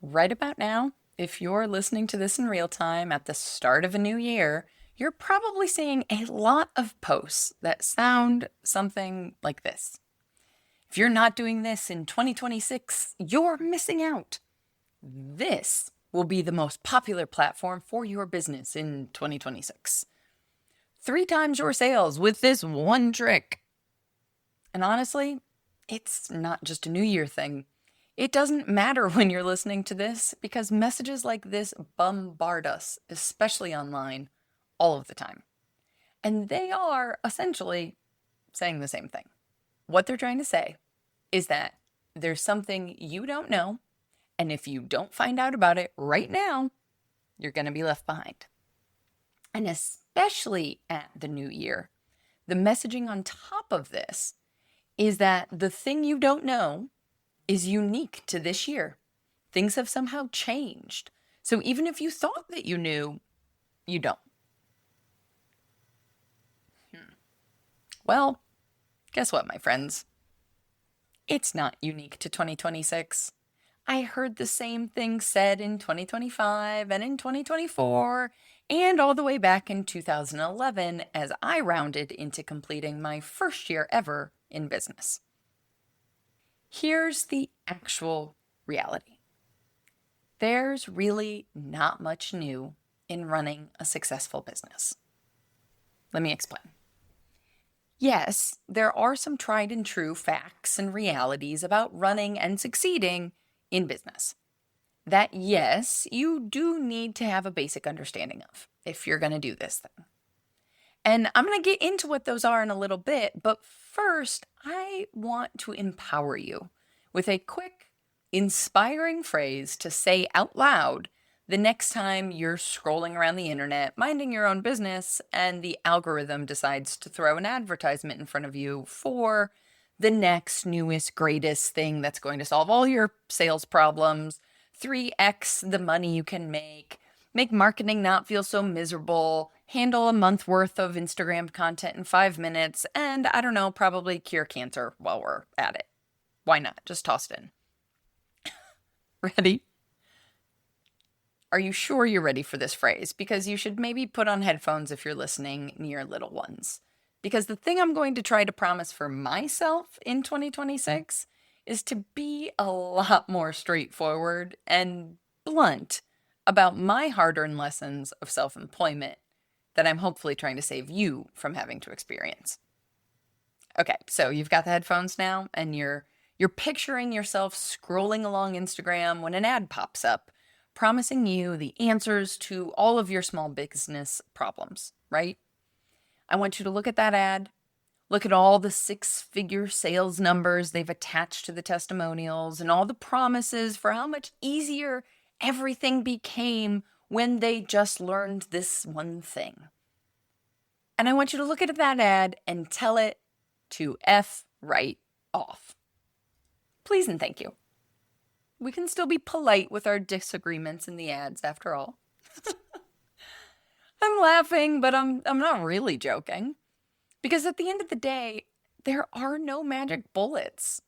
Right about now, if you're listening to this in real time at the start of a new year, you're probably seeing a lot of posts that sound something like this. If you're not doing this in 2026, you're missing out. This will be the most popular platform for your business in 2026. 3 times your sales with this one trick. And honestly, it's not just a New Year thing. It doesn't matter when you're listening to this because messages like this bombard us, especially online, all of the time. And they are essentially saying the same thing. What they're trying to say is that there's something you don't know, and if you don't find out about it right now, you're going to be left behind. And especially at the new year, the messaging on top of this is that the thing you don't know is unique to this year. Things have somehow changed. So even if you thought that you knew, you don't. Well, guess what, my friends? It's not unique to 2026. I heard the same thing said in 2025 and in 2024 and all the way back in 2011 as I rounded into completing my first year ever in business. Here's the actual reality. There's really not much new in running a successful business. Let me explain. Yes, there are some tried and true facts and realities about running and succeeding in business. That, yes, you do need to have a basic understanding of if you're going to do this thing. And I'm going to get into what those are in a little bit, but first, I want to empower you with a quick, inspiring phrase to say out loud the next time you're scrolling around the internet, minding your own business, and the algorithm decides to throw an advertisement in front of you for the next newest, greatest thing that's going to solve all your sales problems, 3x the money you can make marketing not feel so miserable, handle a month worth of Instagram content in 5 minutes, and I don't know, probably cure cancer while we're at it. Why not? Just toss it in. Ready? Are you sure you're ready for this phrase? Because you should maybe put on headphones if you're listening near little ones. Because the thing I'm going to try to promise for myself in 2026 is to be a lot more straightforward and blunt about my hard-earned lessons of self-employment that I'm hopefully trying to save you from having to experience. Okay, so you've got the headphones now, and you're picturing yourself scrolling along Instagram when an ad pops up, promising you the answers to all of your small business problems, right? I want you to look at that ad, look at all the 6-figure sales numbers they've attached to the testimonials and all the promises for how much easier everything became when they just learned this one thing. And I want you to look at that ad and tell it to F right off. Please and thank you. We can still be polite with our disagreements in the ads after all. I'm laughing, but I'm not really joking. Because at the end of the day, there are no magic bullets.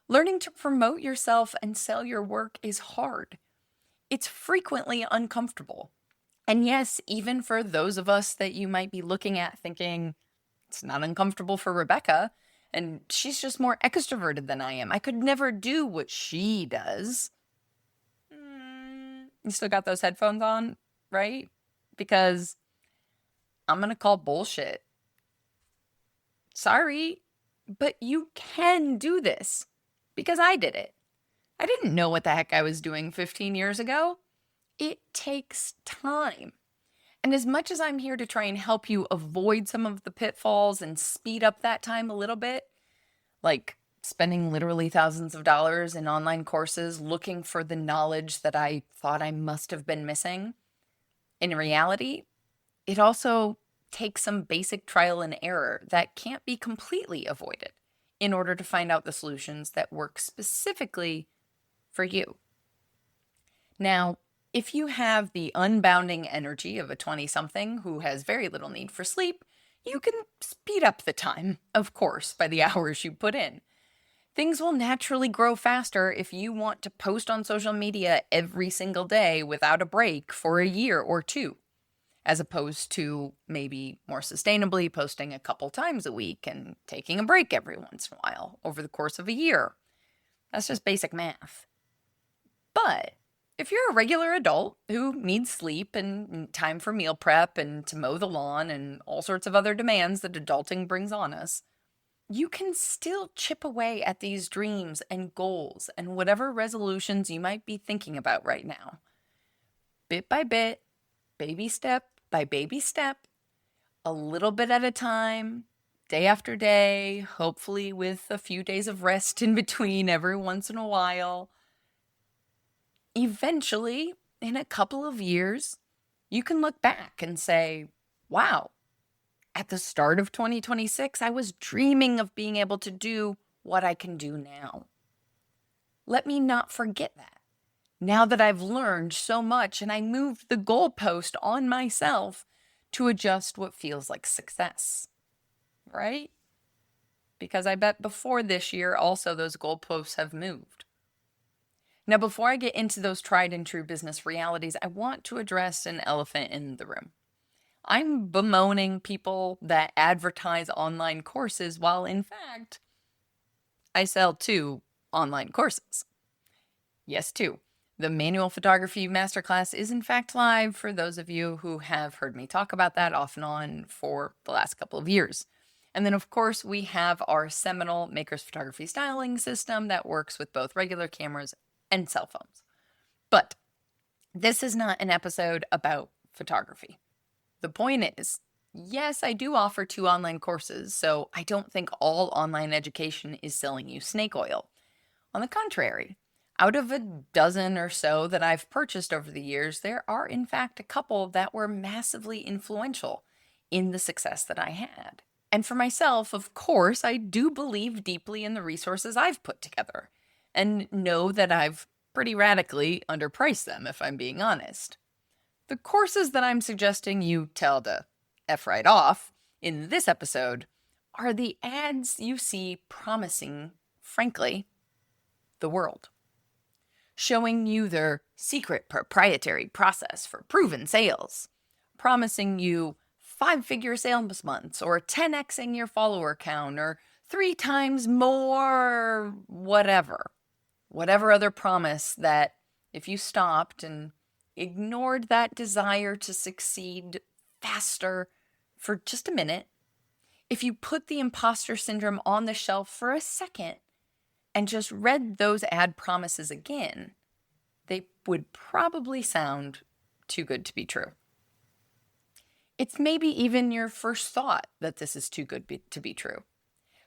Learning to promote yourself and sell your work is hard. It's frequently uncomfortable. And yes, even for those of us that you might be looking at thinking, it's not uncomfortable for Rebecca, and she's just more extroverted than I am. I could never do what she does. You still got those headphones on, right? Because I'm going to call bullshit. Sorry, but you can do this because I did it. I didn't know what the heck I was doing 15 years ago. It takes time. And as much as I'm here to try and help you avoid some of the pitfalls and speed up that time a little bit, like spending literally thousands of dollars in online courses looking for the knowledge that I thought I must have been missing, in reality, it also takes some basic trial and error that can't be completely avoided in order to find out the solutions that work specifically for you. Now, if you have the unbounding energy of a 20-something who has very little need for sleep, you can speed up the time, of course, by the hours you put in. Things will naturally grow faster if you want to post on social media every single day without a break for a year or two, as opposed to maybe more sustainably posting a couple times a week and taking a break every once in a while over the course of a year. That's just basic math. But if you're a regular adult who needs sleep and time for meal prep and to mow the lawn and all sorts of other demands that adulting brings on us, you can still chip away at these dreams and goals and whatever resolutions you might be thinking about right now. Bit by bit, baby step by baby step, a little bit at a time, day after day, hopefully with a few days of rest in between every once in a while. Eventually, in a couple of years, you can look back and say, wow, at the start of 2026, I was dreaming of being able to do what I can do now. Let me not forget that. Now that I've learned so much and I moved the goalpost on myself to adjust what feels like success, right? Because I bet before this year, also those goalposts have moved. Now, before I get into those tried and true business realities, I want to address an elephant in the room. I'm bemoaning people that advertise online courses while, in fact, I sell 2 online courses. Yes, 2. The Manual Photography Masterclass is, in fact, live for those of you who have heard me talk about that off and on for the last couple of years. And then, of course, we have our seminal Maker's Photography Styling System that works with both regular cameras and cell phones. But this is not an episode about photography. The point is, yes, I do offer 2 online courses, so I don't think all online education is selling you snake oil. On the contrary, out of a dozen or so that I've purchased over the years, there are in fact a couple that were massively influential in the success that I had. And for myself, of course, I do believe deeply in the resources I've put together, and know that I've pretty radically underpriced them, if I'm being honest. The courses that I'm suggesting you tell to F right off in this episode are the ads you see promising, frankly, the world. Showing you their secret proprietary process for proven sales. Promising you 5-figure sales months or 10xing your follower count or 3 times more whatever. Whatever other promise that if you stopped and ignored that desire to succeed faster for just a minute, if you put the imposter syndrome on the shelf for a second and just read those ad promises again, they would probably sound too good to be true. It's maybe even your first thought that this is too good to be true.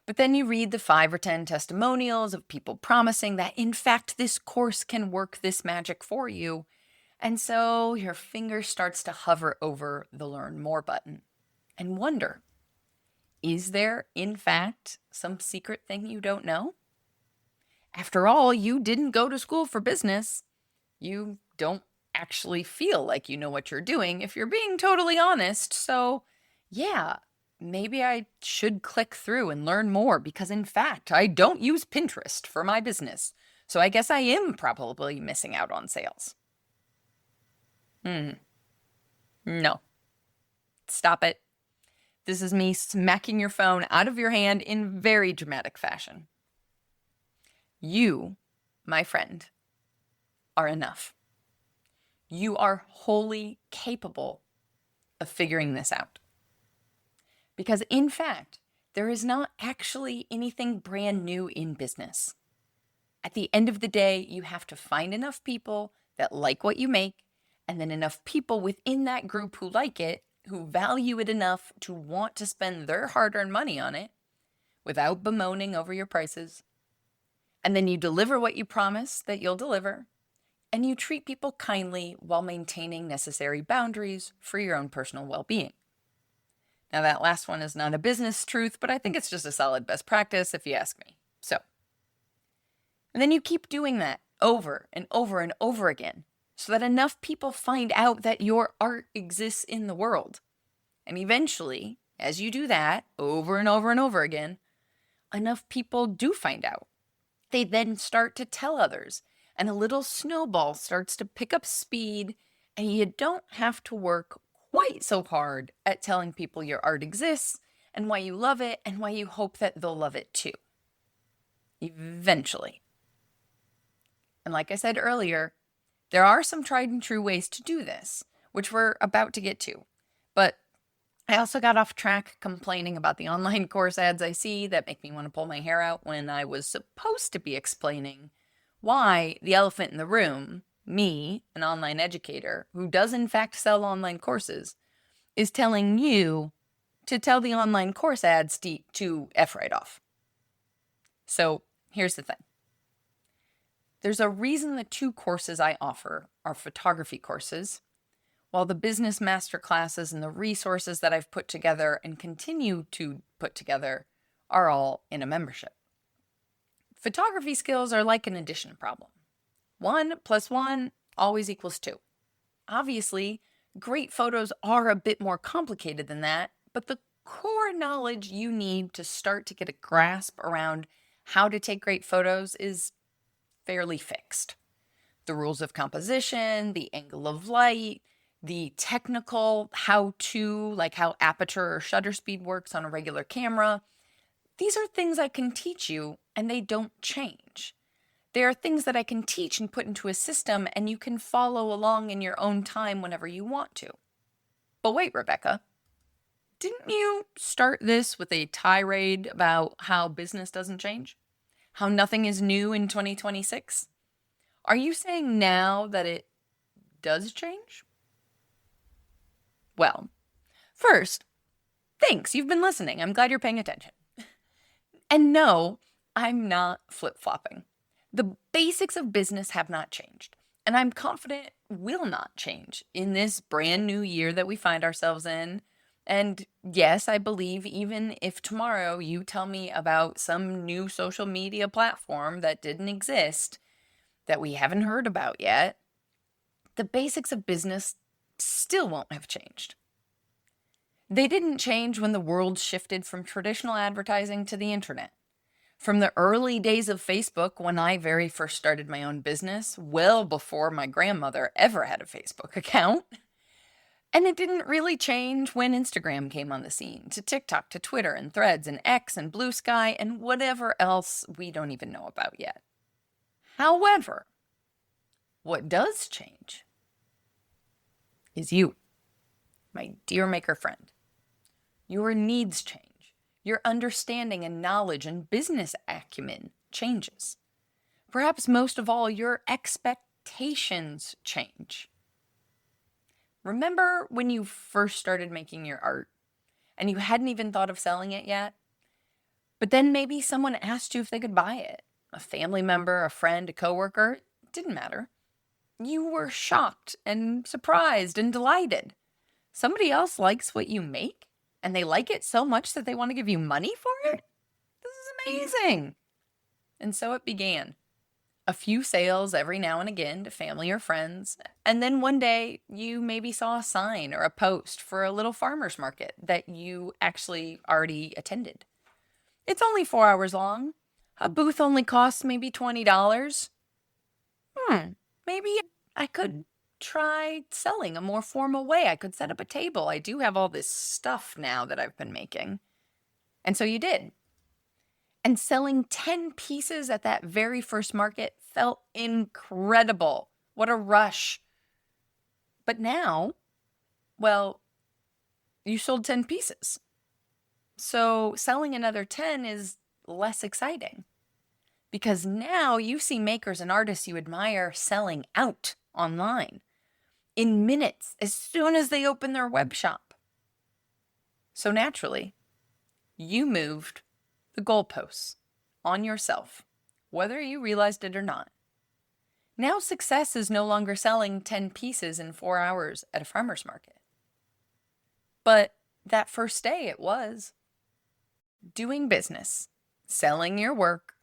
But then you read the 5 or 10 testimonials of people promising that, in fact, this course can work this magic for you. And so your finger starts to hover over the Learn More button and wonder, is there, in fact, some secret thing you don't know? After all, you didn't go to school for business. You don't actually feel like you know what you're doing, if you're being totally honest. So, yeah, maybe I should click through and learn more because, in fact, I don't use Pinterest for my business. So I guess I am probably missing out on sales. No. Stop it. This is me smacking your phone out of your hand in very dramatic fashion. You, my friend, are enough. You are wholly capable of figuring this out. Because in fact, there is not actually anything brand new in business. At the end of the day, you have to find enough people that like what you make, and then enough people within that group who like it, who value it enough to want to spend their hard-earned money on it without bemoaning over your prices. And then you deliver what you promise that you'll deliver, and you treat people kindly while maintaining necessary boundaries for your own personal well-being. Now, that last one is not a business truth, but I think it's just a solid best practice if you ask me. And then you keep doing that over and over and over again so that enough people find out that your art exists in the world. And eventually, as you do that over and over and over again, enough people do find out They then start to tell others, and a little snowball starts to pick up speed, and you don't have to work quite so hard at telling people your art exists and why you love it and why you hope that they'll love it too. Eventually. And like I said earlier, there are some tried and true ways to do this, which we're about to get to. But I also got off track complaining about the online course ads I see that make me want to pull my hair out when I was supposed to be explaining why the elephant in the room, me, an online educator who does in fact sell online courses, is telling you to tell the online course ads to F right off. So here's the thing. There's a reason the two courses I offer are photography courses, while the business masterclasses and the resources that I've put together and continue to put together are all in a membership. Photography skills are like an addition problem. 1 + 1 always equals 2. Obviously, great photos are a bit more complicated than that, but the core knowledge you need to start to get a grasp around how to take great photos is fairly fixed. The rules of composition, the angle of light, the technical how-to, like how aperture or shutter speed works on a regular camera, these are things I can teach you and they don't change. They are things that I can teach and put into a system and you can follow along in your own time whenever you want to. But wait, Rebecca, didn't you start this with a tirade about how business doesn't change? How nothing is new in 2026? Are you saying now that it does change? Well, first, thanks, you've been listening. I'm glad you're paying attention. And no, I'm not flip-flopping. The basics of business have not changed, and I'm confident will not change in this brand new year that we find ourselves in. And yes, I believe even if tomorrow you tell me about some new social media platform that didn't exist, that we haven't heard about yet, the basics of business still won't have changed. They didn't change when the world shifted from traditional advertising to the internet. From the early days of Facebook, when I very first started my own business, well before my grandmother ever had a Facebook account. And it didn't really change when Instagram came on the scene, to TikTok, to Twitter, and Threads, and X, and Blue Sky, and whatever else we don't even know about yet. However, what does change is you, my dear maker friend. Your needs change. Your understanding and knowledge and business acumen changes. Perhaps most of all, your expectations change. Remember when you first started making your art and you hadn't even thought of selling it yet? But then maybe someone asked you if they could buy it. A family member, a friend, a coworker, it didn't matter. You were shocked and surprised and delighted. Somebody else likes what you make and they like it so much that they want to give you money for it? This is amazing. And so it began. A few sales every now and again to family or friends, and then one day you maybe saw a sign or a post for a little farmer's market that you actually already attended. It's only 4 hours long. A booth only costs maybe $20. Maybe I could try selling a more formal way. I could set up a table. I do have all this stuff now that I've been making. And so you did. And selling 10 pieces at that very first market felt incredible. What a rush. But now, well, you sold 10 pieces. So selling another 10 is less exciting. Because now you see makers and artists you admire selling out online in minutes as soon as they open their web shop. So naturally, you moved the goalposts on yourself, whether you realized it or not. Now success is no longer selling 10 pieces in 4 hours at a farmer's market. But that first day it was. Doing business, selling your work,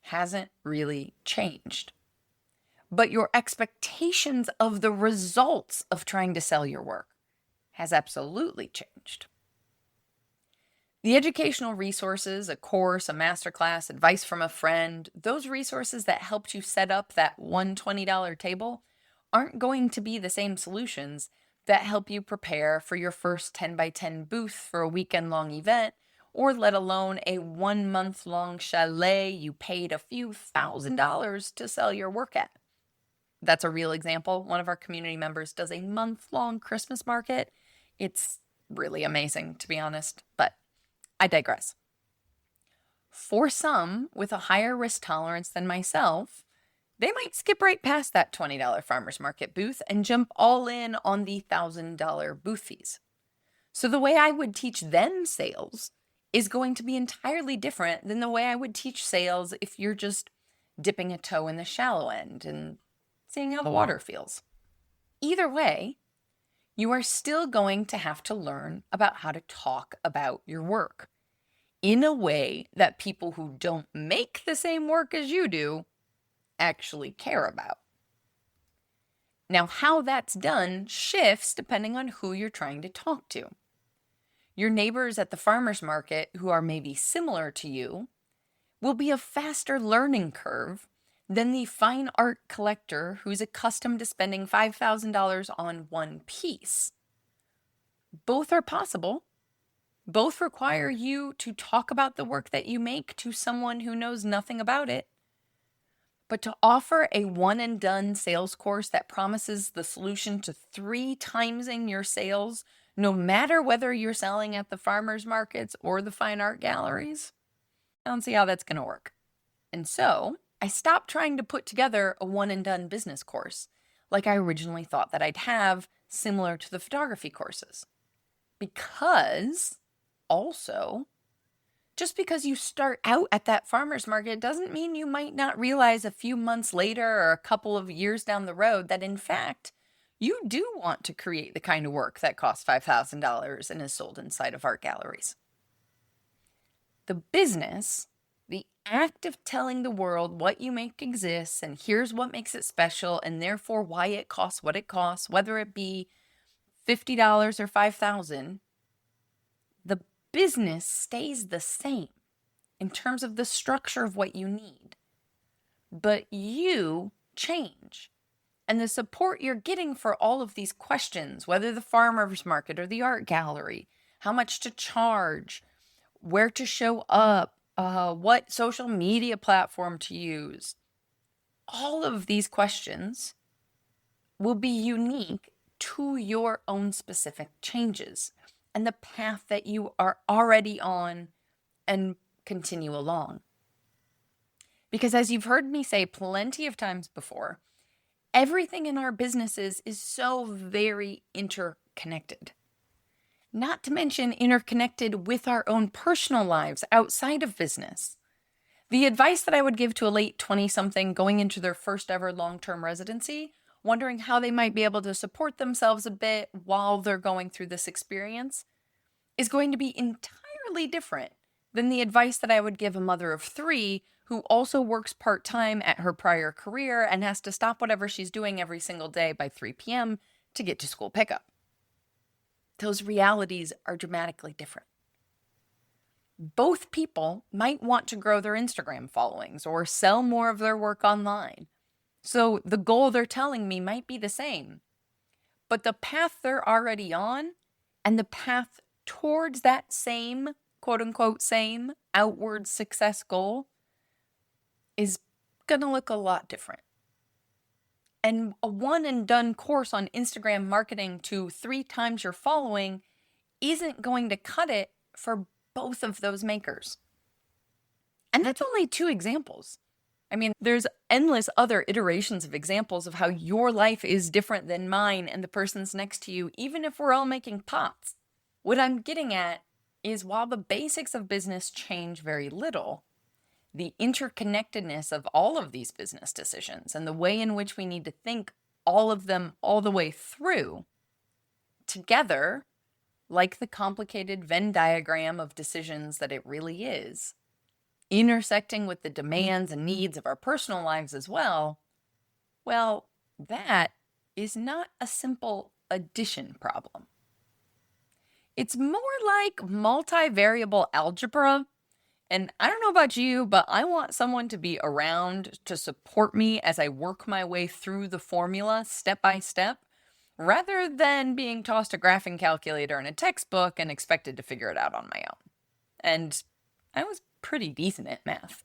hasn't really changed. But your expectations of the results of trying to sell your work has absolutely changed. The educational resources, a course, a masterclass, advice from a friend, those resources that helped you set up that $120 table aren't going to be the same solutions that help you prepare for your first 10 by 10 booth for a weekend long event, or let alone a 1 month long chalet you paid a few $1,000s to sell your work at. That's a real example. One of our community members does a month-long Christmas market. It's really amazing, to be honest, but I digress. For some with a higher risk tolerance than myself, they might skip right past that $20 farmer's market booth and jump all in on the $1,000 booth fees. So the way I would teach them sales is going to be entirely different than the way I would teach sales if you're just dipping a toe in the shallow end and seeing how the water feels. Either way, you are still going to have to learn about how to talk about your work in a way that people who don't make the same work as you do actually care about. Now, how that's done shifts depending on who you're trying to talk to. Your neighbors at the farmer's market who are maybe similar to you will be a faster learning curve than the fine art collector who's accustomed to spending $5,000 on one piece. Both are possible. Both require you to talk about the work that you make to someone who knows nothing about it. But to offer a one and done sales course that promises the solution to 3 timesing your sales, no matter whether you're selling at the farmers markets or the fine art galleries, I don't see how that's going to work. And so I stopped trying to put together a one and done business course like I originally thought that I'd have, similar to the photography courses. Because also, just because you start out at that farmer's market doesn't mean you might not realize a few months later or a couple of years down the road that, in fact, you do want to create the kind of work that costs $5,000 and is sold inside of art galleries. The business, the act of telling the world what you make exists and here's what makes it special and therefore why it costs what it costs, whether it be $50 or $5,000, the business stays the same in terms of the structure of what you need. But you change. And the support you're getting for all of these questions, whether the farmer's market or the art gallery, how much to charge, where to show up, what social media platform to use, all of these questions will be unique to your own specific changes and the path that you are already on and continue along. Because as you've heard me say plenty of times before, everything in our businesses is so very interconnected. Not to mention interconnected with our own personal lives outside of business. The advice that I would give to a late 20-something going into their first ever long-term residency, wondering how they might be able to support themselves a bit while they're going through this experience, is going to be entirely different than the advice that I would give a mother of 3 who also works part-time at her prior career and has to stop whatever she's doing every single day by 3 p.m. to get to school pickup. Those realities are dramatically different. Both people might want to grow their Instagram followings or sell more of their work online. So the goal they're telling me might be the same. But the path they're already on and the path towards that same, quote unquote, same outward success goal is going to look a lot different. And a one and done course on Instagram marketing to 3 times your following isn't going to cut it for both of those makers. And that's only 2 examples. I mean, there's endless other iterations of examples of how your life is different than mine and the person's next to you, even if we're all making pots. What I'm getting at is while the basics of business change very little, the interconnectedness of all of these business decisions and the way in which we need to think all of them all the way through together, like the complicated Venn diagram of decisions that it really is, intersecting with the demands and needs of our personal lives as well, well, that is not a simple addition problem. It's more like multivariable algebra. And I don't know about you, but I want someone to be around to support me as I work my way through the formula step by step, rather than being tossed a graphing calculator in a textbook and expected to figure it out on my own. And I was pretty decent at math.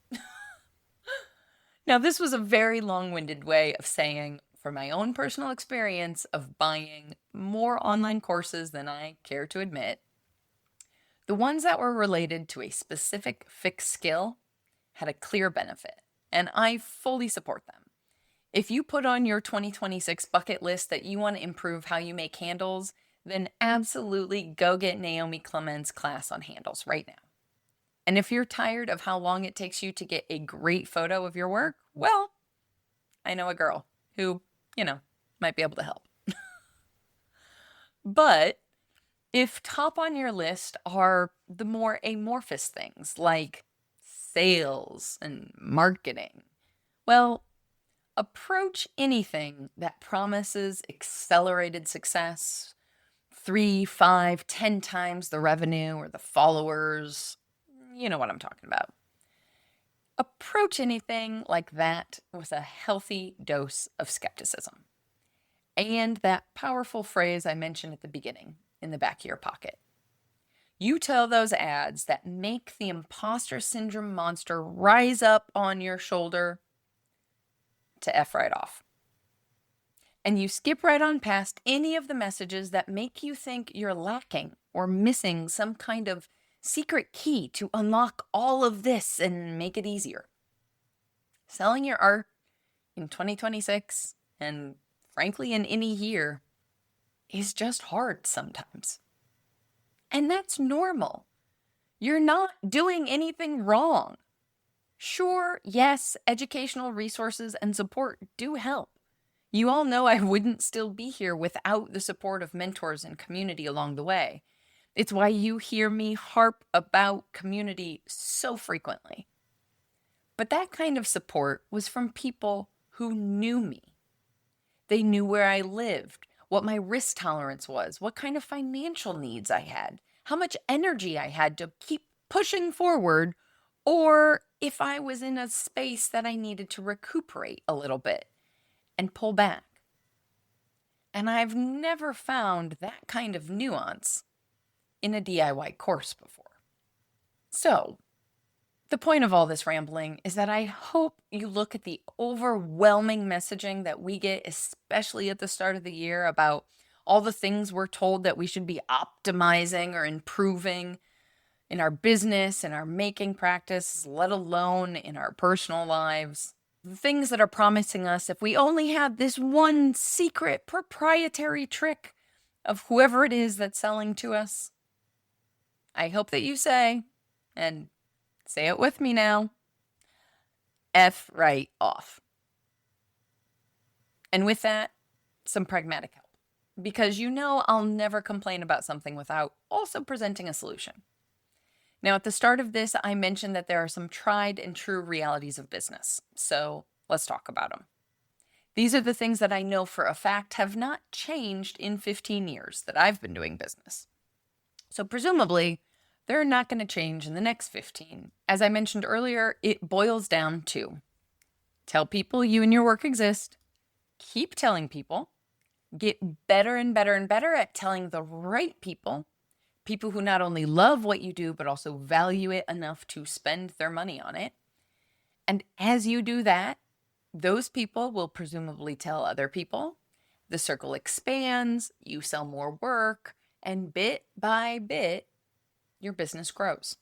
Now, this was a very long winded way of saying, from my own personal experience of buying more online courses than I care to admit, the ones that were related to a specific fixed skill had a clear benefit, and I fully support them. If you put on your 2026 bucket list that you want to improve how you make handles, then absolutely go get Naomi Clement's class on handles right now. And if you're tired of how long it takes you to get a great photo of your work, well, I know a girl who, might be able to help. But if top on your list are the more amorphous things like sales and marketing, well, approach anything that promises accelerated success, 3, 5, 10 times the revenue or the followers. You know what I'm talking about. Approach anything like that with a healthy dose of skepticism. And that powerful phrase I mentioned at the beginning in the back of your pocket. You tell those ads that make the imposter syndrome monster rise up on your shoulder to F right off. And you skip right on past any of the messages that make you think you're lacking or missing some kind of secret key to unlock all of this and make it easier. Selling your art in 2026, and frankly in any year, is just hard sometimes. And that's normal. You're not doing anything wrong. Sure, yes, educational resources and support do help. You all know I wouldn't still be here without the support of mentors and community along the way. It's why you hear me harp about community so frequently. But that kind of support was from people who knew me. They knew where I lived, what my risk tolerance was, what kind of financial needs I had, how much energy I had to keep pushing forward, or if I was in a space that I needed to recuperate a little bit and pull back. And I've never found that kind of nuance in a DIY course before. So, the point of all this rambling is that I hope you look at the overwhelming messaging that we get, especially at the start of the year, about all the things we're told that we should be optimizing or improving in our business, in our making practice, let alone in our personal lives. The things that are promising us if we only had this one secret proprietary trick of whoever it is that's selling to us. I hope that you say, and say it with me now, F right off. And with that, some pragmatic help. Because I'll never complain about something without also presenting a solution. Now, at the start of this, I mentioned that there are some tried and true realities of business. So let's talk about them. These are the things that I know for a fact have not changed in 15 years that I've been doing business. So presumably, they're not going to change in the next 15. As I mentioned earlier, it boils down to tell people you and your work exist, keep telling people, get better and better and better at telling the right people who not only love what you do, but also value it enough to spend their money on it. And as you do that, those people will presumably tell other people. The circle expands, you sell more work, and bit by bit, your business grows.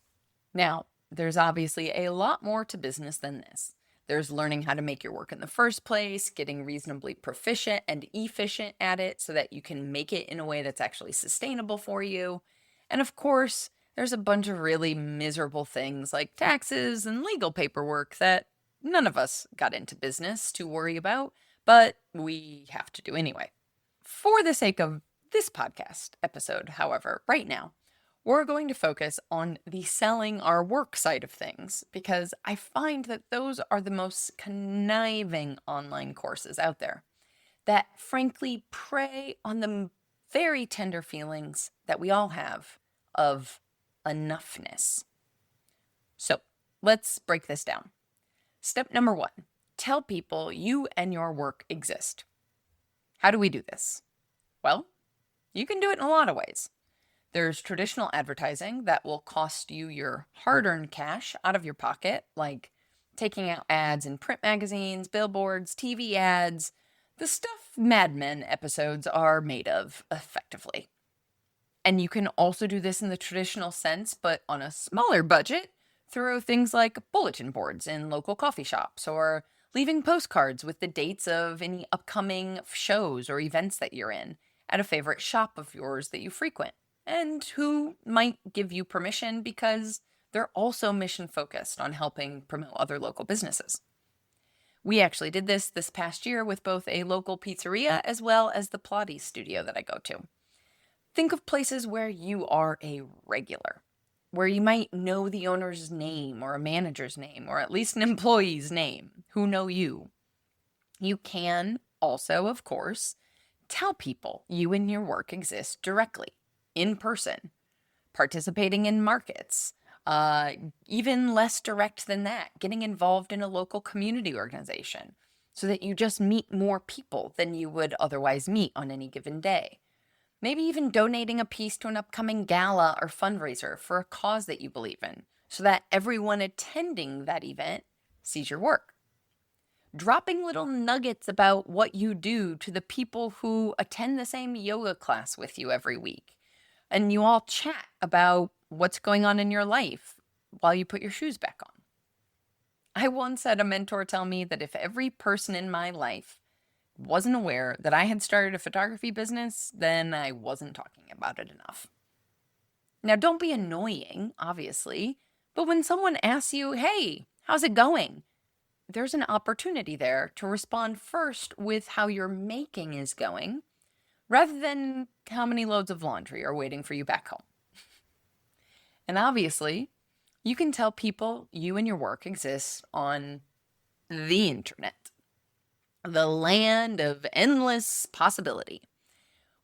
Now, there's obviously a lot more to business than this. There's learning how to make your work in the first place, getting reasonably proficient and efficient at it so that you can make it in a way that's actually sustainable for you. And of course, there's a bunch of really miserable things like taxes and legal paperwork that none of us got into business to worry about, but we have to do anyway. For the sake of this podcast episode, however, right now, we're going to focus on the selling our work side of things because I find that those are the most conniving online courses out there that frankly prey on the very tender feelings that we all have of enoughness. So let's break this down. Step number 1, tell people you and your work exist. How do we do this? Well, you can do it in a lot of ways. There's traditional advertising that will cost you your hard-earned cash out of your pocket, like taking out ads in print magazines, billboards, TV ads, the stuff Mad Men episodes are made of, effectively. And you can also do this in the traditional sense, but on a smaller budget, through things like bulletin boards in local coffee shops or leaving postcards with the dates of any upcoming shows or events that you're in at a favorite shop of yours that you frequent, and who might give you permission because they're also mission focused on helping promote other local businesses. We actually did this past year with both a local pizzeria as well as the Pilates studio that I go to. Think of places where you are a regular, where you might know the owner's name or a manager's name or at least an employee's name who know you. You can also, of course, tell people you and your work exist directly, in person, participating in markets, even less direct than that, getting involved in a local community organization so that you just meet more people than you would otherwise meet on any given day. Maybe even donating a piece to an upcoming gala or fundraiser for a cause that you believe in so that everyone attending that event sees your work. Dropping little nuggets about what you do to the people who attend the same yoga class with you every week. And you all chat about what's going on in your life while you put your shoes back on. I once had a mentor tell me that if every person in my life wasn't aware that I had started a photography business, then I wasn't talking about it enough. Now, don't be annoying, obviously, but when someone asks you, hey, how's it going? There's an opportunity there to respond first with how your making is going, rather than how many loads of laundry are waiting for you back home. And obviously, you can tell people you and your work exist on the internet, the land of endless possibility.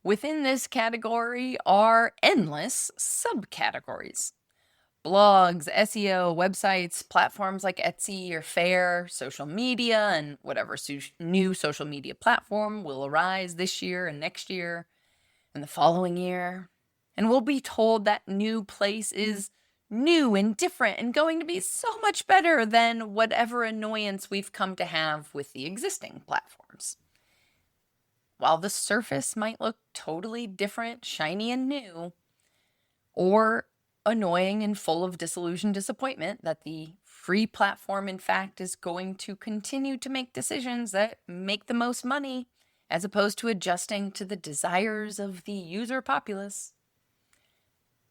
Within this category are endless subcategories. Blogs, SEO, websites, platforms like Etsy or Faire, social media, and whatever new social media platform will arise this year and next year and the following year. And we'll be told that new place is new and different and going to be so much better than whatever annoyance we've come to have with the existing platforms. While the surface might look totally different, shiny and new, or annoying and full of disillusioned disappointment that the free platform, in fact, is going to continue to make decisions that make the most money as opposed to adjusting to the desires of the user populace.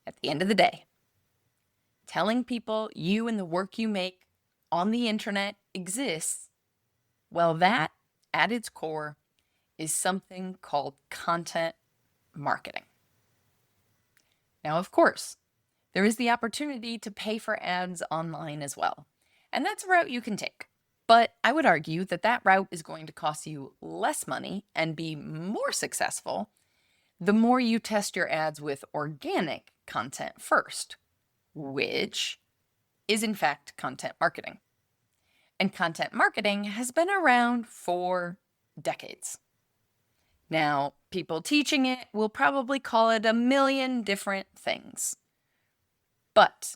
At the end of the day, telling people you and the work you make on the internet exists, well, that, at its core, is something called content marketing. Now, of course, there is the opportunity to pay for ads online as well, and that's a route you can take. But I would argue that that route is going to cost you less money and be more successful the more you test your ads with organic content first, which is in fact content marketing. And content marketing has been around for decades. Now, people teaching it will probably call it a million different things. But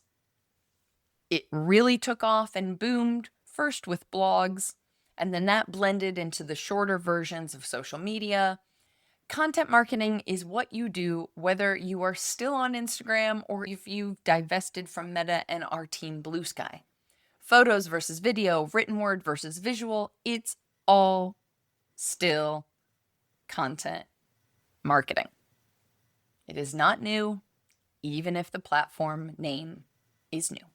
it really took off and boomed first with blogs, and then that blended into the shorter versions of social media. Content marketing is what you do whether you are still on Instagram or if you've divested from Meta and are Team Blue Sky. Photos versus video, written word versus visual, it's all still content marketing. It is not new, even if the platform name is new.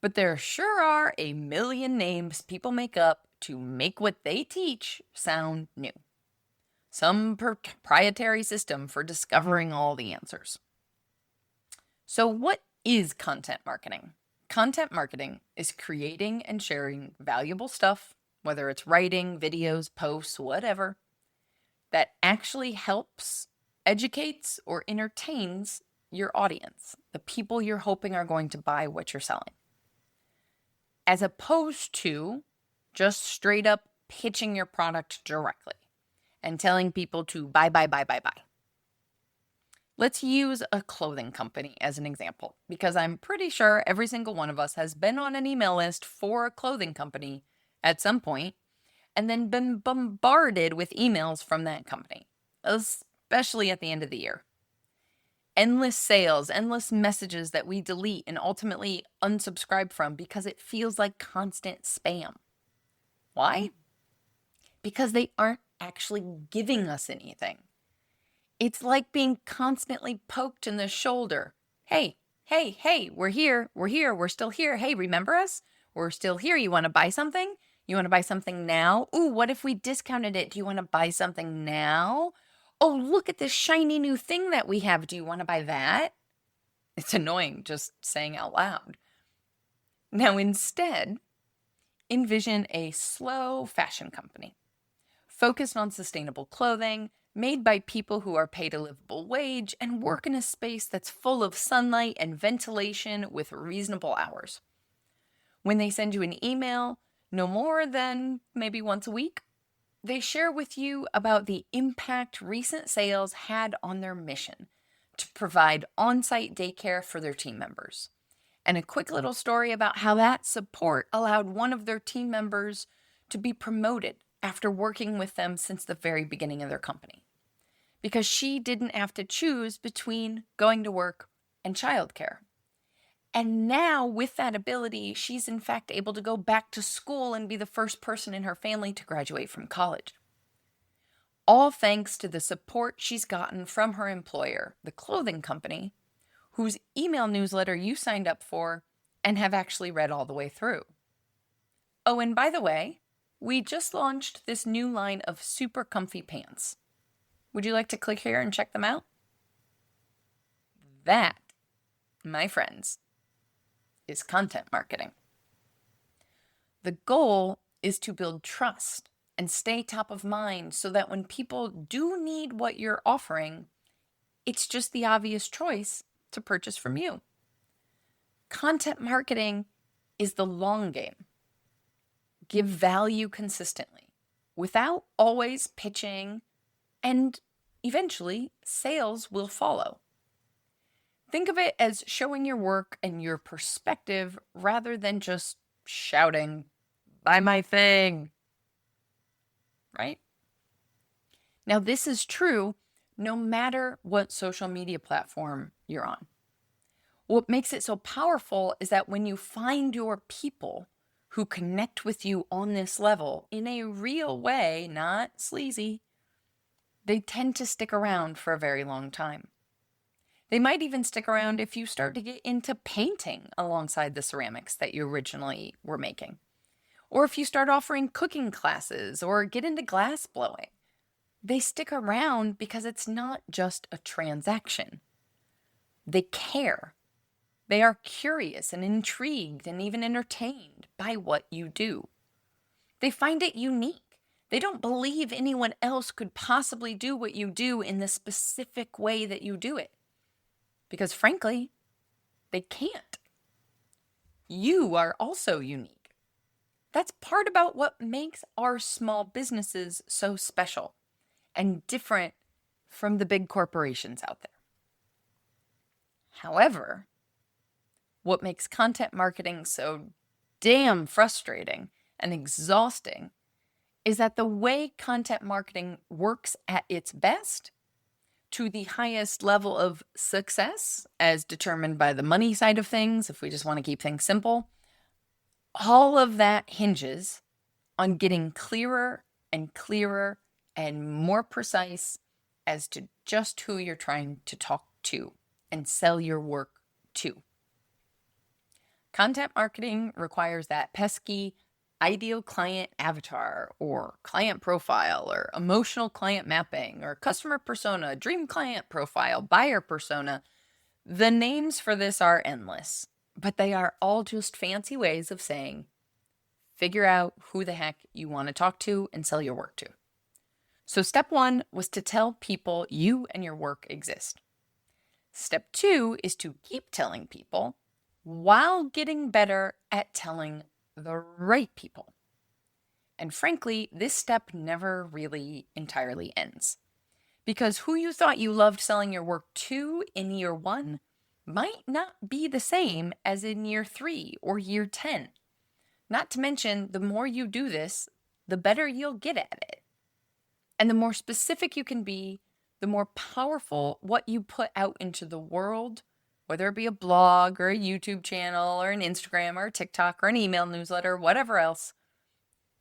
But there sure are a million names people make up to make what they teach sound new. Some proprietary system for discovering all the answers. So what is content marketing? Content marketing is creating and sharing valuable stuff, whether it's writing, videos, posts, whatever, that actually helps educates or entertains your audience, the people you're hoping are going to buy what you're selling, as opposed to just straight up pitching your product directly and telling people to buy, buy, buy, buy, buy. Let's use a clothing company as an example, because I'm pretty sure every single one of us has been on an email list for a clothing company at some point and then been bombarded with emails from that company, especially at the end of the year. Endless sales, endless messages that we delete and ultimately unsubscribe from because it feels like constant spam. Why? Because they aren't actually giving us anything. It's like being constantly poked in the shoulder. Hey, hey, hey, we're here, we're still here. Hey, remember us? We're still here. You want to buy something? You want to buy something now? Ooh, what if we discounted it? Do you want to buy something now? Oh, look at this shiny new thing that we have. Do you want to buy that? It's annoying just saying out loud. Now, instead, envision a slow fashion company focused on sustainable clothing, made by people who are paid a livable wage and work in a space that's full of sunlight and ventilation with reasonable hours. When they send you an email, no more than maybe once a week, they share with you about the impact recent sales had on their mission to provide on-site daycare for their team members. And a quick little story about how that support allowed one of their team members to be promoted after working with them since the very beginning of their company, because she didn't have to choose between going to work and childcare. And now, with that ability, she's in fact able to go back to school and be the first person in her family to graduate from college. All thanks to the support she's gotten from her employer, the clothing company, whose email newsletter you signed up for and have actually read all the way through. Oh, and by the way, we just launched this new line of super comfy pants. Would you like to click here and check them out? That, my friends, is content marketing. The goal is to build trust and stay top of mind so that when people do need what you're offering, it's just the obvious choice to purchase from you. Content marketing is the long game. Give value consistently without always pitching, and eventually sales will follow. Think of it as showing your work and your perspective rather than just shouting, "Buy my thing," right? Now, this is true no matter what social media platform you're on. What makes it so powerful is that when you find your people who connect with you on this level in a real way, not sleazy, they tend to stick around for a very long time. They might even stick around if you start to get into painting alongside the ceramics that you originally were making. Or if you start offering cooking classes or get into glass blowing. They stick around because it's not just a transaction. They care. They are curious and intrigued and even entertained by what you do. They find it unique. They don't believe anyone else could possibly do what you do in the specific way that you do it. Because frankly, they can't. You are also unique. That's part about what makes our small businesses so special and different from the big corporations out there. However, what makes content marketing so damn frustrating and exhausting is that the way content marketing works at its best, to the highest level of success, as determined by the money side of things, if we just want to keep things simple, all of that hinges on getting clearer and clearer and more precise as to just who you're trying to talk to and sell your work to. Content marketing requires that pesky ideal client avatar or client profile or emotional client mapping or customer persona, dream client profile, buyer persona. The names for this are endless, but they are all just fancy ways of saying, figure out who the heck you want to talk to and sell your work to. So step 1 was to tell people you and your work exist. Step 2 is to keep telling people while getting better at telling the right people. And frankly, this step never really entirely ends. Because who you thought you loved selling your work to in year 1 might not be the same as in year 3 or year 10. Not to mention, the more you do this, the better you'll get at it. And the more specific you can be, the more powerful what you put out into the world, whether it be a blog or a YouTube channel or an Instagram or a TikTok or an email newsletter, whatever else,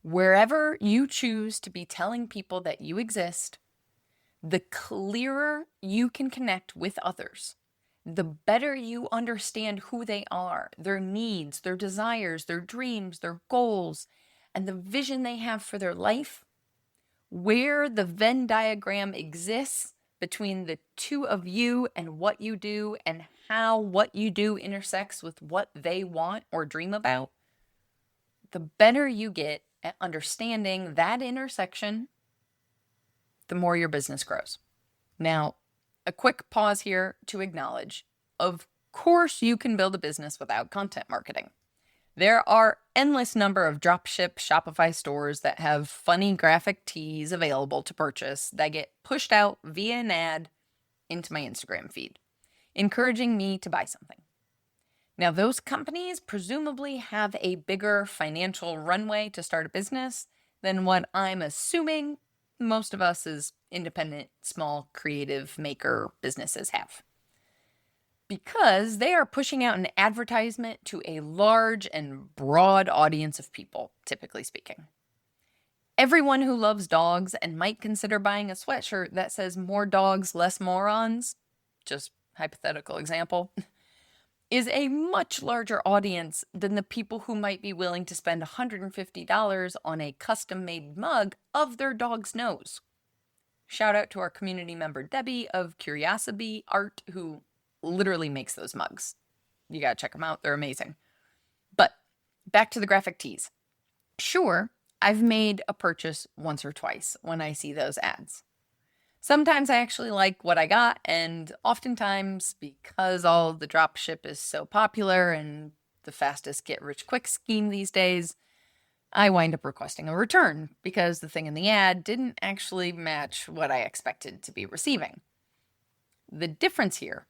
wherever you choose to be telling people that you exist, the clearer you can connect with others, the better you understand who they are, their needs, their desires, their dreams, their goals, and the vision they have for their life, where the Venn diagram exists between the two of you and what you do, and how what you do intersects with what they want or dream about, the better you get at understanding that intersection, the more your business grows. Now, a quick pause here to acknowledge, of course you can build a business without content marketing. There are endless number of dropship Shopify stores that have funny graphic tees available to purchase that get pushed out via an ad into my Instagram feed, encouraging me to buy something. Now, those companies presumably have a bigger financial runway to start a business than what I'm assuming most of us as independent, small, creative maker businesses have. Because they are pushing out an advertisement to a large and broad audience of people, typically speaking. Everyone who loves dogs and might consider buying a sweatshirt that says "more dogs, less morons," just hypothetical example, is a much larger audience than the people who might be willing to spend $150 on a custom-made mug of their dog's nose. Shout out to our community member Debbie of Curiosity Art, who literally makes those mugs. You gotta check them out, they're amazing. But back to the graphic tees. Sure, I've made a purchase once or twice when I see those ads. Sometimes I actually like what I got, and oftentimes, because all the drop ship is so popular and the fastest get rich quick scheme these days, I wind up requesting a return because the thing in the ad didn't actually match what I expected to be receiving. The difference here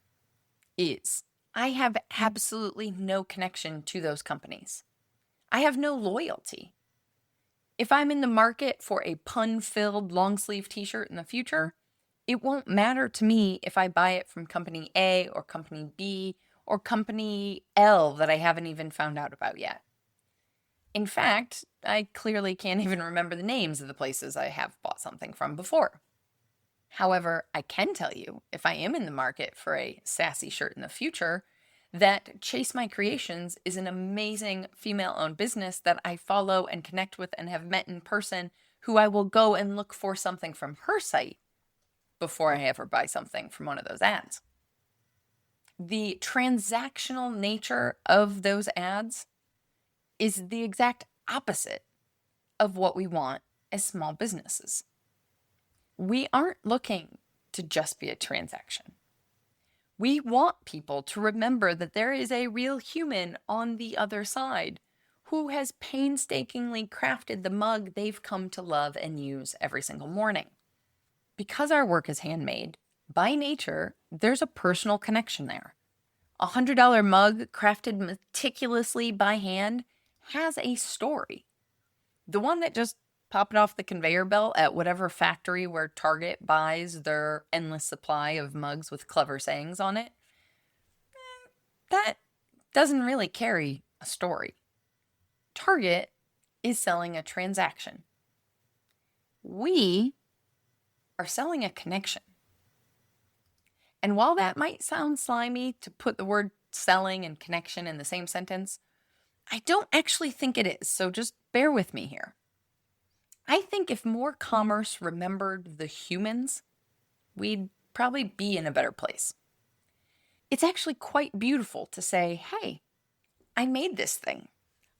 is I have absolutely no connection to those companies. I have no loyalty. If I'm in the market for a pun-filled long-sleeve t-shirt in the future, it won't matter to me if I buy it from company A or company B or company L that I haven't even found out about yet. In fact, I clearly can't even remember the names of the places I have bought something from before. However, I can tell you, if I am in the market for a sassy shirt in the future, that Chase My Creations is an amazing female-owned business that I follow and connect with and have met in person, who I will go and look for something from her site before I ever buy something from one of those ads. The transactional nature of those ads is the exact opposite of what we want as small businesses. We aren't looking to just be a transaction. We want people to remember that there is a real human on the other side who has painstakingly crafted the mug they've come to love and use every single morning. Because our work is handmade, by nature, there's a personal connection there. A $100 mug crafted meticulously by hand has a story. The one that just popped off the conveyor belt at whatever factory where Target buys their endless supply of mugs with clever sayings on it, that doesn't really carry a story. Target is selling a transaction. We are selling a connection. And while that might sound slimy to put the word selling and connection in the same sentence, I don't actually think it is, so just bear with me here. I think if more commerce remembered the humans, we'd probably be in a better place. It's actually quite beautiful to say, hey, I made this thing.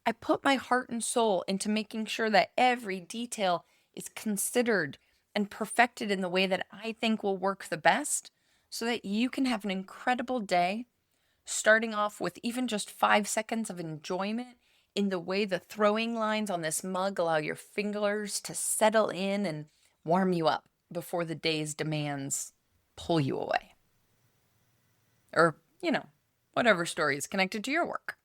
I put my heart and soul into making sure that every detail is considered and perfect it in the way that I think will work the best so that you can have an incredible day, starting off with even just 5 seconds of enjoyment in the way the throwing lines on this mug allow your fingers to settle in and warm you up before the day's demands pull you away. Or, whatever story is connected to your work.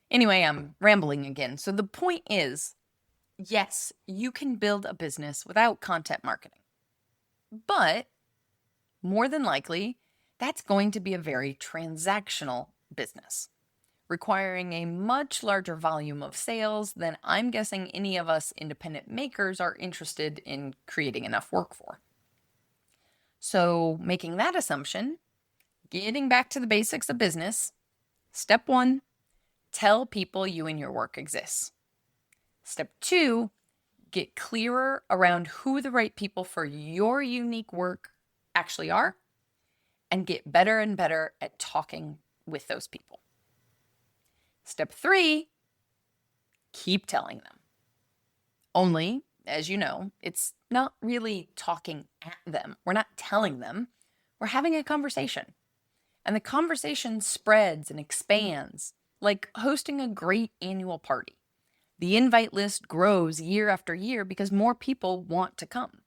Anyway, I'm rambling again. So the point is, yes, you can build a business without content marketing. But more than likely, that's going to be a very transactional business, requiring a much larger volume of sales than I'm guessing any of us independent makers are interested in creating enough work for. So, making that assumption, getting back to the basics of business, step 1, tell people you and your work exists. Step 2, get clearer around who the right people for your unique work actually are, and get better and better at talking with those people. Step 3, keep telling them. Only, as you know, it's not really talking at them. We're not telling them. We're having a conversation. And the conversation spreads and expands, like hosting a great annual party. The invite list grows year after year because more people want to come.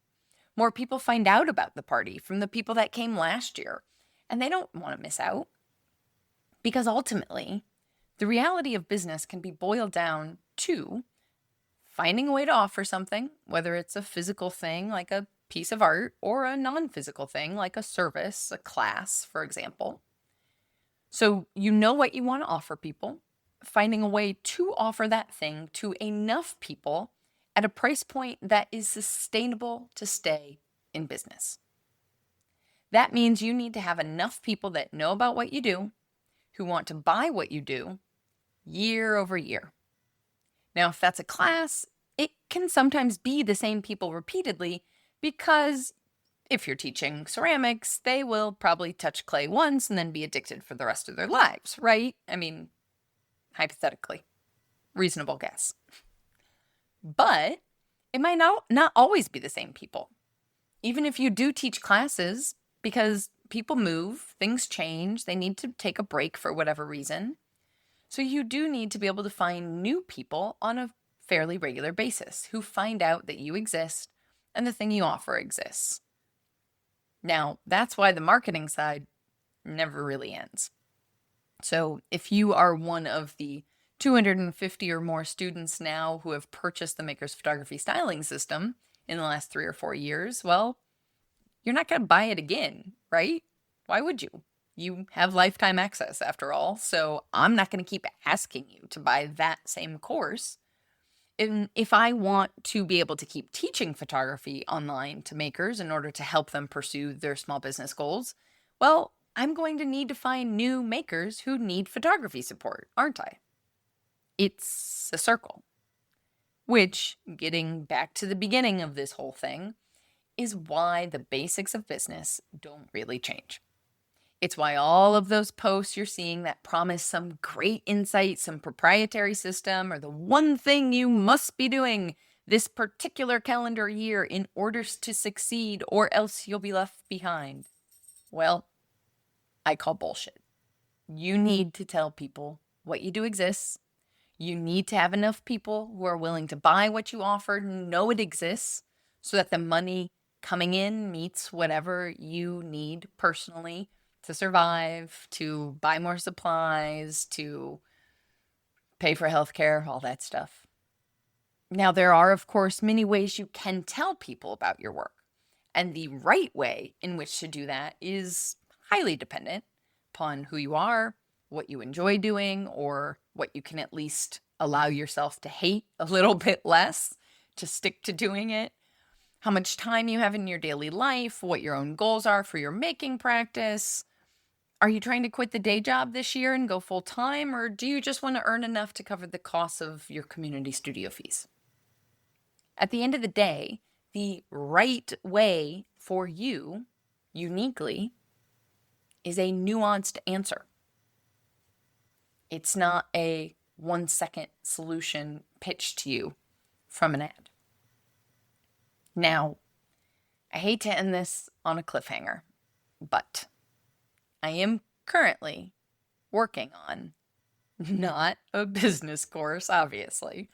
More people find out about the party from the people that came last year, and they don't want to miss out. Because ultimately, the reality of business can be boiled down to finding a way to offer something, whether it's a physical thing like a piece of art or a non-physical thing like a service, a class, for example. So you know what you want to offer people, finding a way to offer that thing to enough people at a price point that is sustainable to stay in business. That means you need to have enough people that know about what you do, who want to buy what you do year over year. Now, if that's a class, it can sometimes be the same people repeatedly because if you're teaching ceramics, they will probably touch clay once and then be addicted for the rest of their lives, right? I mean, hypothetically, reasonable guess. But it might not always be the same people. Even if you do teach classes, because people move, things change, they need to take a break for whatever reason. So you do need to be able to find new people on a fairly regular basis who find out that you exist and the thing you offer exists. Now, that's why the marketing side never really ends. So if you are one of the 250 or more students now who have purchased the Maker's Photography Styling System in the last 3 or 4 years, well, you're not going to buy it again, right? Why would you? You have lifetime access after all, so I'm not going to keep asking you to buy that same course. And if I want to be able to keep teaching photography online to makers in order to help them pursue their small business goals, well, I'm going to need to find new makers who need photography support, aren't I? It's a circle. Which, getting back to the beginning of this whole thing, is why the basics of business don't really change. It's why all of those posts you're seeing that promise some great insight, some proprietary system, or the one thing you must be doing this particular calendar year in order to succeed, or else you'll be left behind. Well, I call bullshit. You need to tell people what you do exists. You need to have enough people who are willing to buy what you offer, know it exists, so that the money coming in meets whatever you need personally to survive, to buy more supplies, to pay for healthcare, all that stuff. Now, there are, of course, many ways you can tell people about your work. And the right way in which to do that is highly dependent upon who you are, what you enjoy doing, or what you can at least allow yourself to hate a little bit less to stick to doing it, how much time you have in your daily life, what your own goals are for your making practice. Are you trying to quit the day job this year and go full time, or do you just want to earn enough to cover the costs of your community studio fees? At the end of the day, the right way for you, uniquely, is a nuanced answer. It's not a 1-second solution pitched to you from an ad. Now, I hate to end this on a cliffhanger, but I am currently working on, not a business course, obviously,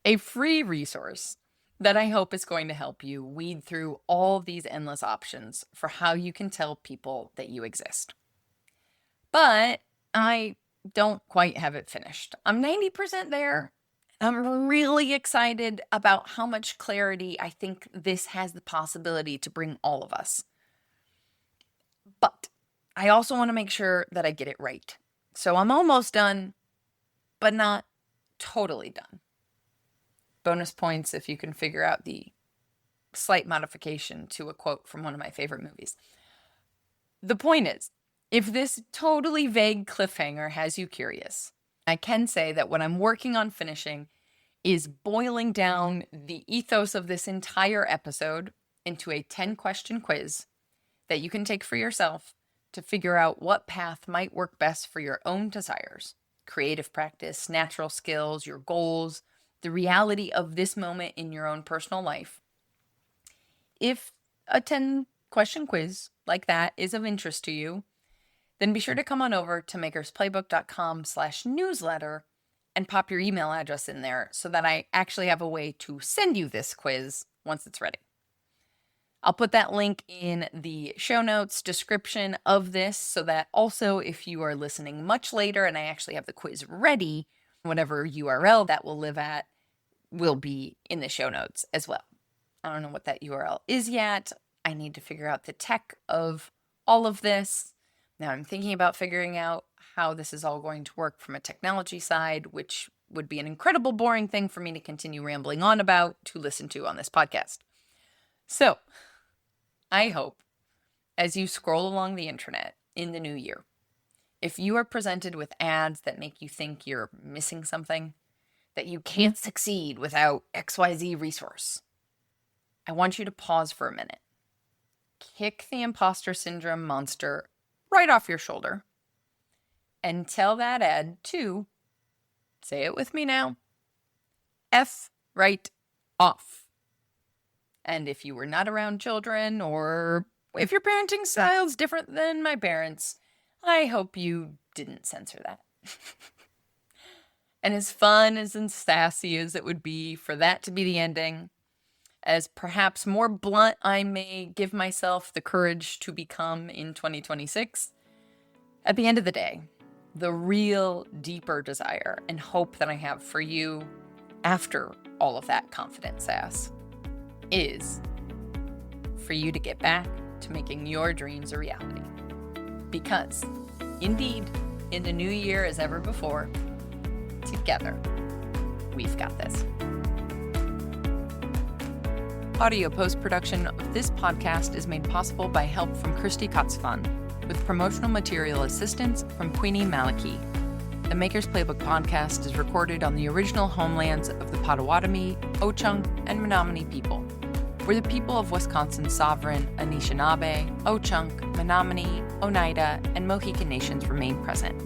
a free resource that I hope is going to help you weed through all these endless options for how you can tell people that you exist. But I don't quite have it finished. I'm 90% there. I'm really excited about how much clarity I think this has the possibility to bring all of us. But I also want to make sure that I get it right. So I'm almost done, but not totally done. Bonus points if you can figure out the slight modification to a quote from one of my favorite movies. The point is, if this totally vague cliffhanger has you curious, I can say that what I'm working on finishing is boiling down the ethos of this entire episode into a 10-question quiz that you can take for yourself to figure out what path might work best for your own desires, creative practice, natural skills, your goals, the reality of this moment in your own personal life. If a 10-question quiz like that is of interest to you, then be sure to come on over to makersplaybook.com/newsletter and pop your email address in there so that I actually have a way to send you this quiz once it's ready. I'll put that link in the show notes description of this so that also if you are listening much later and I actually have the quiz ready, whatever URL that will live at will be in the show notes as well. I don't know what that URL is yet. I need to figure out the tech of all of this. Now I'm thinking about figuring out how this is all going to work from a technology side, which would be an incredible boring thing for me to continue rambling on about to listen to on this podcast. So I hope as you scroll along the internet in the new year, if you are presented with ads that make you think you're missing something, that you can't succeed without XYZ resource, I want you to pause for a minute. Kick the imposter syndrome monster right off your shoulder and tell that ad to, say it with me now, F right off. And if you were not around children or if your parenting style is different than my parents, I hope you didn't censor that. And as fun as and sassy as it would be for that to be the ending, as perhaps more blunt I may give myself the courage to become in 2026, at the end of the day, the real deeper desire and hope that I have for you after all of that confident sass is for you to get back to making your dreams a reality. Because, indeed, in the new year as ever before, together, we've got this. Audio post-production of this podcast is made possible by help from Christy Kotzfan, with promotional material assistance from Queenie Maliki. The Maker's Playbook podcast is recorded on the original homelands of the Potawatomi, Ho-Chunk, and Menominee people, where the people of Wisconsin's sovereign Anishinaabe, Ho-Chunk, Menominee, Oneida, and Mohican nations remain present.